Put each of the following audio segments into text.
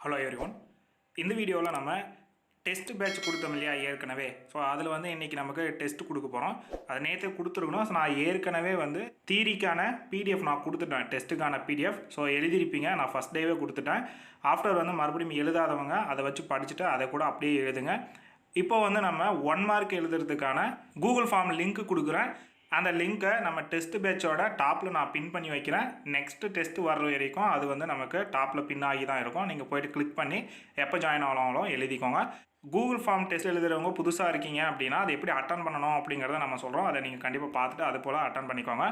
Hello everyone. இந்த வீடியோவில் நம்ம டெஸ்ட் பேட்ச் கொடுத்தோம் இல்லையா ஏற்கனவே. ஸோ அதில் வந்து இன்றைக்கி நமக்கு டெஸ்ட் கொடுக்க போகிறோம். அதை நேற்று கொடுத்துருக்கணும். ஸோ நான் ஏற்கனவே வந்து தியரிக்கான பிடிஎஃப் நான் கொடுத்துட்டேன், டெஸ்ட்டுக்கான பிடிஎஃப். ஸோ எழுதிருப்பீங்க, நான் ஃபஸ்ட் டேவே கொடுத்துட்டேன். ஆஃப்டர் வந்து மறுபடியும் எழுதாதவங்க அதை வச்சு படிச்சுட்டு அதை கூட அப்படியே எழுதுங்க. இப்போ வந்து நம்ம 1 மார்க் எழுதுறதுக்கான கூகுள் ஃபார்ம் லிங்க் கொடுக்குறேன். அந்த லிங்க்கை நம்ம டெஸ்ட் பேட்சோட டாப்பில் நான் பின் பண்ணி வைக்கிறேன். நெக்ஸ்ட்டு டெஸ்ட் வர்ற வரைக்கும் அது வந்து நமக்கு டாப்பில் பின் ஆகி தான் இருக்கும். நீங்கள் போய்ட்டு கிளிக் பண்ணி எப்போ ஜாயின் ஆகலாம் எழுதிக்கோங்க. கூகுள் ஃபார்ம் டெஸ்ட் எழுதுறவங்க புதுசாக இருக்கீங்க அப்படின்னா அதை எப்படி அட்டன் பண்ணணும் அப்படிங்கிறத நம்ம சொல்கிறோம். அதை நீங்கள் கண்டிப்பாக பார்த்துட்டு அது போல் அட்டன் பண்ணிக்கோங்க.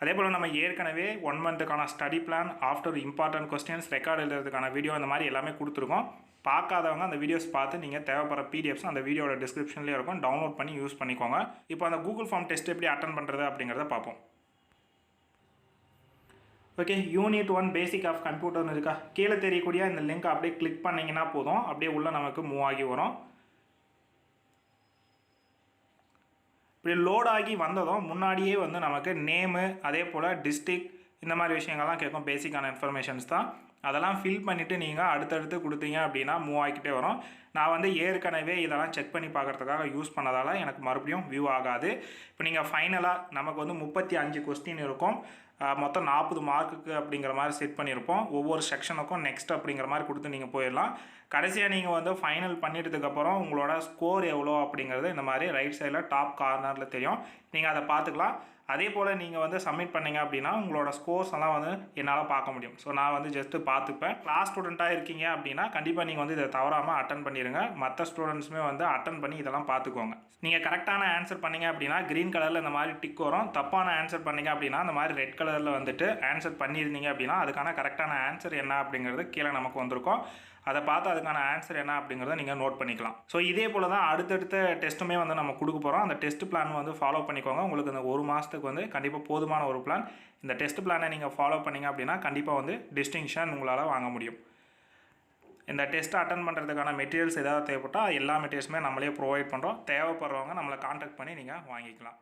அதே போல் நம்ம ஏற்கனவே 1 மந்த்துக்கான study plan, after important questions, record எழுதுறதுக்கான வீடியோ, இந்த மாதிரி எல்லாமே கொடுத்துருக்கோம். பார்க்காதவங்க அந்த வீடியோஸ் பார்த்து நீங்கள் தேவைப்படுற பிடிஎஃப்ஸ் அந்த வீடியோட டிஸ்கிரிப்ஷன்லேயே இருக்கும், டவுன்லோட் பண்ணி யூஸ் பண்ணிக்கோங்க. இப்போ அந்த கூகுள் ஃபார்ம் டெஸ்ட் எப்படி அட்டன் பண்ணுறது அப்படிங்கிறத பார்ப்போம். ஓகே, யூனிட் 1 பேசிக் ஆஃப் கம்ப்யூட்டர்னு இருக்கா, கீழே தெரியக்கூடிய இந்த லிங்க் அப்படியே கிளிக் பண்ணிங்கன்னா போதும், அப்படியே உள்ளே நமக்கு மூவ் ஆகி வரும். இப்படி லோட் ஆகி வந்ததும் முன்னாடியே வந்து நமக்கு நேமு, அதே போல் டிஸ்ட்ரிக்ட், இந்த மாதிரி விஷயங்கள்லாம் கேட்கும். பேசிக்கான இன்ஃபர்மேஷன்ஸ் தான். அதெல்லாம் ஃபில் பண்ணிவிட்டு நீங்கள் அடுத்தடுத்து கொடுத்தீங்க அப்படின்னா மூவ் ஆகிக்கிட்டே வரும். நான் வந்து ஏற்கனவே இதெல்லாம் செக் பண்ணி பார்க்குறதுக்காக யூஸ் பண்ணதால் எனக்கு மறுபடியும் வியூ ஆகாது. இப்போ நீங்கள் ஃபைனலாக நமக்கு வந்து 35 கொஸ்டின் இருக்கும். மொத்தம் 40 மார்க்குக்கு அப்படிங்கிற மாதிரி செட் பண்ணியிருப்போம். ஒவ்வொரு செக்ஷனுக்கும் நெக்ஸ்ட் அப்படிங்கிற மாதிரி கொடுத்து நீங்கள் போயிடலாம். கடைசியாக நீங்கள் வந்து ஃபைனல் பண்ணிட்டதுக்கப்புறம் உங்களோட ஸ்கோர் எவ்வளோ அப்படிங்கிறது இந்த மாதிரி ரைட் சைடில் டாப் கார்னரில் தெரியும். நீங்கள் அதை பார்த்துக்கலாம். அதே போல் நீங்கள் வந்து சப்மிட் பண்ணிங்க அப்படின்னா உங்களோட ஸ்கோர்ஸ் எல்லாம் வந்து என்னால் பார்க்க முடியும். ஸோ நான் வந்து ஜஸ்ட்டு பார்த்துப்பேன். கிளாஸ் ஸ்டூடெண்ட்டாக இருக்கீங்க அப்படின்னா கண்டிப்பாக நீங்கள் வந்து இதை தவறாமல் அட்டன் பண்ணிடுங்க. மற்ற ஸ்டூடெண்ட்ஸுமே வந்து அட்டன் பண்ணி இதெல்லாம் பார்த்துக்கோங்க. நீங்கள் கரெக்டான ஆன்சர் பண்ணிங்க அப்படின்னா க்ரீன் கலரில் இந்த மாதிரி டிக் வரும். தப்பான ஆன்சர் பண்ணிங்க அப்படின்னா இந்த மாதிரி ரெட் கலரில் வந்துட்டு ஆன்சர் பண்ணியிருந்தீங்க அப்படின்னா அதுக்கான கரெக்டான ஆன்சர் என்ன அப்படிங்கிறது கீழே நமக்கு வந்திருக்கும். அதை பார்த்து அதுக்கான ஆன்சர் என்ன அப்படிங்கிறத நீங்கள் நோட் பண்ணிக்கலாம். ஸோ இதே போல் தான் அடுத்தடுத்த டெஸ்ட்டுமே வந்து நம்ம கொடுக்க போகிறோம். அந்த டெஸ்ட் பிளான் வந்து ஃபாலோ பண்ணிக்கோங்க. உங்களுக்கு இந்த 1 மாதத்துக்கு வந்து கண்டிப்பாக போதுமான ஒரு பிளான். இந்த டெஸ்ட் பிளானை நீங்கள் ஃபாலோ பண்ணிங்க அப்படின்னா கண்டிப்பாக வந்து டிஸ்டிங்ஷன் உங்களால் வாங்க முடியும். இந்த டெஸ்ட்டை அட்டன் பண்ணுறதுக்கான மெட்டீரியல்ஸ் ஏதாவது தேவைப்பட்டால் எல்லா மெட்டீரியல்ஸுமே நம்மளே ப்ரொவைட் பண்ணுறோம். தேவைப்படுறவங்க நம்மளை கான்டாக்ட் பண்ணி நீங்கள் வாங்கிக்கலாம்.